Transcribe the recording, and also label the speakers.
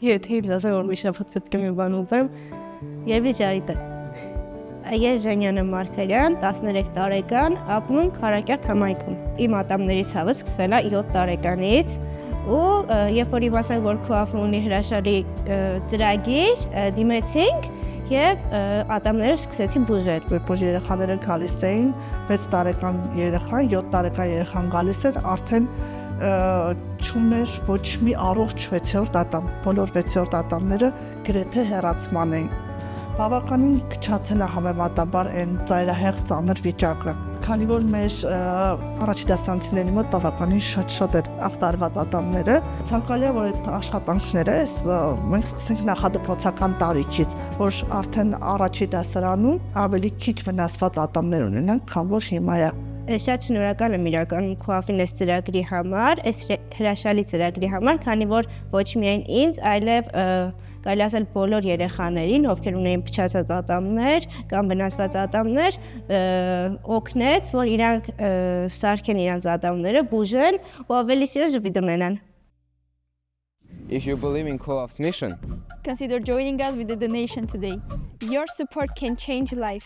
Speaker 1: Եթե ինձ ասեն, որ մի շաբաթ պետք է մի բան ուտեմ, երևի ճարիտը։ Ես Ժանյանը Մարգարյան, 13 տարեկան, ապրում Քարակերտ համայնքում։ Իմ ատամների ցավը սկսվել է 7 տարեկանից, ու երբ որ իմացանք, որ ՔՈԱՖ-ը ունի հրաշալի ծրագիր, դիմեցինք եւ ատամները սկսեցին բուժել։
Speaker 2: Որ երեխաները գալիս էին, 6 տարեկան երեխան, 7 տարեկան երեխան գալիս էր, արդեն չուներ ոչ մի առողջ 6-րդ ատամ, բոլոր 6-րդ ատամները գրեթե հեռացման էին։ Բավականին քչացել է համեմատաբար այն ծայրահեղ ծանր վիճակը, քանի որ մեր առաջին դասարանցիների մոտ բավականին շատ էր ախտարված ատամները։ Ցանկալի է, որ այդ աշխատանքները մենք սկսենք նախադպրոցական տարիքից, որ արդեն առաջին դասարանում ավելի քիչ վնասված ատամներ ունենանք, քան որ հիմա է։
Speaker 1: Շատ շնորհակալ եմ իրականում ՔՈԱՖ-ին այս ծրագրի համար, այս հրաշալի ծրագրի համար, քանի որ ոչ միայն ինձ, այլև կարելի ասել բոլոր երեխաներին, ովքեր ունեին փչացած ատամներ կամ վնասված ատամներ, օգնեց, որ իրանք սարքեն իրանց ատամները, բուժեն ու ավելի սիրո ժպիտ ունենան։
Speaker 3: If you believe in ՔՈԱՖ-'s mission,
Speaker 4: consider joining us with a donation today. Your support can change life.